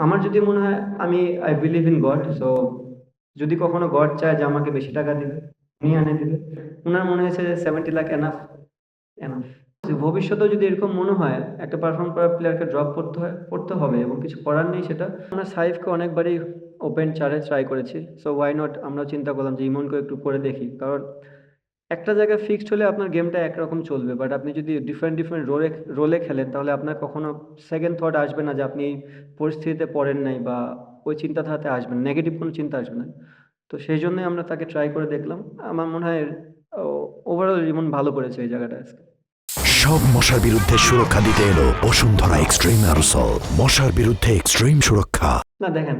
আমার যদি মনে হয় I believe in god. So যদি কখনো গড চায় যে আমাকে বেশি টাকা দিবে, উনি এনে দিবে। উনার মনে হয়েছে যে 70 লাখ এনাফ, এনাফ। ভবিষ্যতেও যদি এরকম মনে হয় একটা পারফর্ম করা প্লেয়ারকে ড্রপ করতে হবে এবং কিছু করার নেই সেটা। আমরা সাইফকে অনেকবারই ওপেন চারে ট্রাই করেছি। সো ওয়াই নট, আমরা চিন্তা করলাম যে ইমনকে একটু করে দেখি। কারণ একটা জায়গায় ফিক্সড হলে আপনার গেমটা একরকম চলবে, বাট আপনি যদি ডিফারেন্ট ডিফারেন্ট রোলে খেলেন তাহলে আপনার কখনো সেকেন্ড থট আসবে না যে আপনি এই পরিস্থিতিতে পড়েন নাই, বা ওই চিন্তাধারাতে আসবেন, নেগেটিভ কোনো চিন্তা আসবে না। তো সেই জন্যই আমরা তাকে ট্রাই করে দেখলাম। আমার মনে হয় ওভারঅল ইমন ভালো করেছে এই জায়গাটা আজকে। সব মশার বিরুদ্ধে সুরক্ষা দিতে এলো বসুন্ধরা এক্সট্রিম অ্যারোসল, মশার বিরুদ্ধে এক্সট্রিম সুরক্ষা। না দেখেন,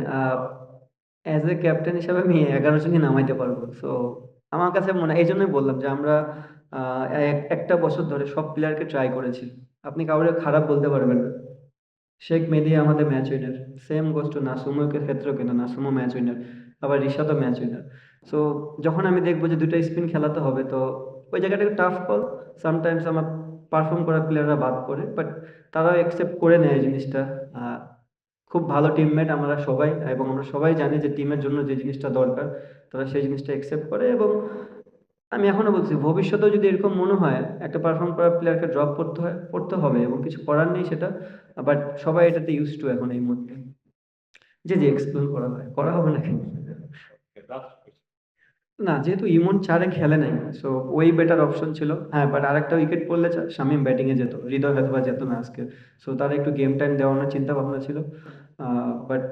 অ্যাজ এ ক্যাপ্টেন হিসাবে আমি 11 জনই নামাইতে পারবো। সো আমার কাছে মনে হয়, এই জন্যই বললাম যে আমরা একটা বছর ধরে সব প্লেয়ারকে ট্রাই করেছি। আপনি কাউকে খারাপ বলতে পারবেন না। শেখ মেহেদী আমাদের match winner, same goes to নাসুমের ক্ষেত্রেও, কিন্তু নাসুমও ম্যাচ উইনার, আবার রিশাদও ম্যাচ উইনার। সো যখন আমি দেখবো যে দুইটা স্পিন খেলাতে হবে, তো ওই জায়গাটা একটু টাফ কল। সামটাইমস আমার পারফর্ম করা প্লেয়াররা বাদ পড়ে, বাট তারাও অ্যাকসেপ্ট করে নেয় এই জিনিসটা। খুব ভালো টিমমেট আমরা সবাই, এবং আমরা সবাই জানি যে টিমের জন্য যে জিনিসটা দরকার তারা সেই জিনিসটা অ্যাকসেপ্ট করে। এবং আমি এখনো বলছি, ভবিষ্যতেও যদি এরকম মনে হয় একটা পারফর্ম করা প্লেয়ারকে ড্রপ করতে হবে এবং কিছু করার নেই সেটা। বাট সবাই এটাতে ইউজ টু এখন এই মুহূর্তে। জি জি, এক্সপ্লেন করা হবে না কেন? না, যেহেতু ইমন চারে খেলে নাই, সো ওই বেটার অপশন ছিল। হ্যাঁ, বাট আরেকটা উইকেট পড়লে শামীম ব্যাটিং এ যেত, হৃদয় হয়তো বা যেত না আজকে। সো তার একটু গেম টাইম দেওয়ানোর চিন্তা ভাবনা ছিল। বাট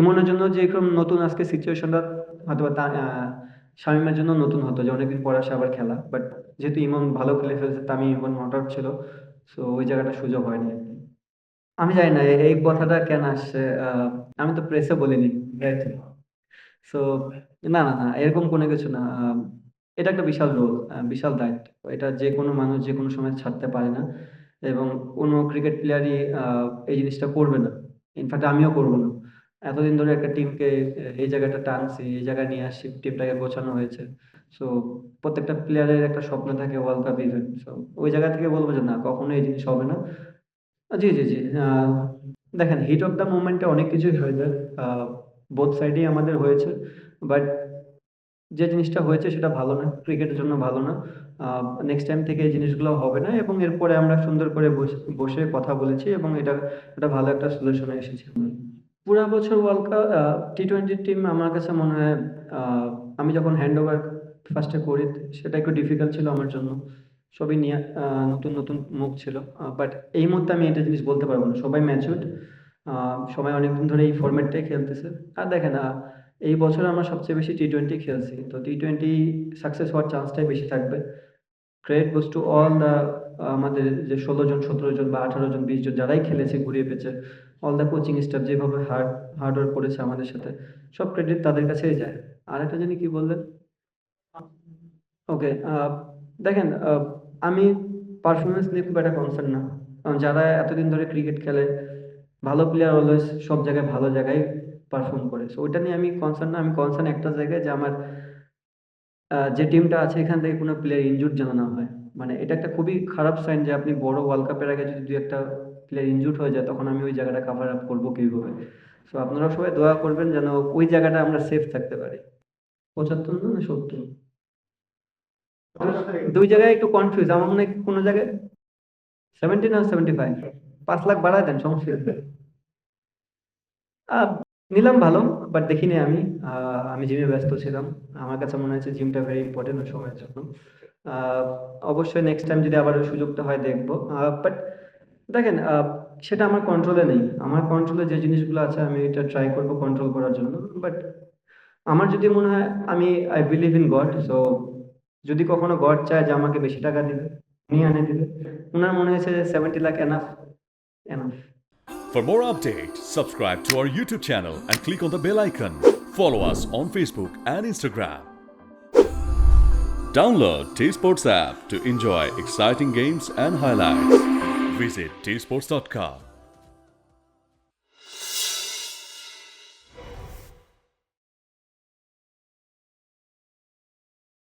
ইমনের জন্য যে এরকম নতুন আজকে সিচুয়েশনটা হয়তো বা শামীমের জন্য নতুন হতো যে অনেকদিন পর আসে আবার খেলা। বাট যেহেতু ইমন ভালো খেলে ফেলছে, তামিম ইমন নট আউট ছিল, সো ওই জায়গাটা সুযোগ হয়নি আর কি। আমি জানি না এই কথাটা কেন আসছে। আমি তো প্রেসে বলিনি। সো না না না, এরকম কোনো কিছু না। এটা একটা বিশাল রোল, বিশাল দায়িত্ব। এটা যে কোনো মানুষ যে কোনো সময় ছাড়তে পারে না, এবং কোনো ক্রিকেট প্লেয়ারই এই জিনিসটা করবে না। ইনফ্যাক্ট আমিও করব না। এতদিন ধরে একটা টিমকে এই জায়গাটা টানছি, এই জায়গায় নিয়ে আসছি, টিমটাকে গোছানো হয়েছে। সো প্রত্যেকটা প্লেয়ারের একটা স্বপ্ন থাকে ওয়ার্ল্ড কাপ ইভেন্ট। সো ওই জায়গা থেকে বলবো যে না, কখনো এই জিনিস হবে না। জি, জি, জি। দেখেন, হিট অফ দ্য মোমেন্টে অনেক কিছুই হয়ে যায়। বোথ সাইডেই আমাদের হয়েছে। বাট যে জিনিসটা হয়েছে সেটা ভালো না, ক্রিকেটের জন্য ভালো না। নেক্সট টাইম থেকে এই জিনিসগুলো হবে না, এবং এরপরে আমরা সুন্দর করে বসে কথা বলেছি, এবং এটা ভালো একটা সলিউশনে এসেছি আমরা। পুরা বছর ওয়ার্ল্ড কাপ টি-20 টিম আমার কাছে মনে হয়, আমি যখন হ্যান্ডওভার ফার্স্টে করি সেটা একটু ডিফিকাল্ট ছিল আমার জন্য। সবই নিয়ে নতুন নতুন মুখ ছিল। বাট এই মুহূর্তে আমি এটা জিনিস বলতে পারবো না, সবাই ম্যাচিউরড। সবাই অনেকদিন ধরে এই ফরম্যাটটাই খেলতেছে। আর দেখেন, এই বছর আমরা সবচেয়ে বেশি টি-20 খেলছি, তো টি-20 সাকসেস হওয়ার চান্সটাই বেশি থাকবে। Credit goes to all the, আমাদের যে 16 জন 17 জন বা 18 জন 20 জন যারাই খেলেছে ঘুরিয়ে পেয়েছে, অল দ্য কোচিং স্টাফ যেভাবে হার্ড ওয়ার্ক করেছে আমাদের সাথে, সব ক্রেডিট তাদের কাছেই যায়। আর একটা জানি কি বললেন? ওকে। দেখেন, আমি পারফরমেন্স নিয়ে খুব একটা কনসার্ন না। কারণ যারা এতদিন ধরে ক্রিকেট খেলে, ভালো প্লেয়ার অলওয়েজ সব জায়গায় ভালো জায়গায় পারফর্ম করে। সো ওইটা নিয়ে আমি কনসার্ন না। আমি কনসার্ন একটা জায়গায়, যে আমার যে টিমটা আছে এখান থেকে কোনো প্লেয়ার ইনজুর্ড যেন না হয়। মানে এটা একটা খুবই খারাপ সাইন যে আপনি বড় ওয়ার্ল্ড কাপের আগে যদি 2-একটা প্লেয়ার ইনজুর্ড হয়ে যায়, তখন আমি ওই জায়গাটা কভার আপ করবো কিভাবে? সো আপনারা সবাই দোয়া করবেন যেন ওই জায়গাটা আমরা সেফ থাকতে পারি। 75 না 70? দুই জায়গায় একটু কনফিউজ আমার মনে হয়, কোনো জায়গায় 70 না 75। 5 লাখ বাড়ায় দেন, সমস্যা নেই। আহ, নিলাম ভালো, বাট দেখিনি আমি। আমি জিমে ব্যস্ত ছিলাম। আমার কাছে মনে হচ্ছে জিমটা ভেরি ইম্পর্টেন্ট ওই সময়ের জন্য। আহ, অবশ্যই নেক্সট টাইম যদি আবার ওই সুযোগটা হয় দেখবো। বাট দেখেন, সেটা আমার কন্ট্রোলে নেই। আমার কন্ট্রোলে যে জিনিসগুলো আছে আমি এটা ট্রাই করবো কন্ট্রোল করার জন্য। বাট আমার যদি মনে হয়, I believe in god. So যদি কখনো গড চায় যে আমাকে বেশি টাকা দিবে, উনি এনে দিবে। উনার মনে হয়েছে যে 70 lakh enough, enough. For more updates, subscribe to our YouTube channel and click on the bell icon. Follow us on Facebook and Instagram. Download T Sports app to enjoy exciting games and highlights. Visit tsports.com.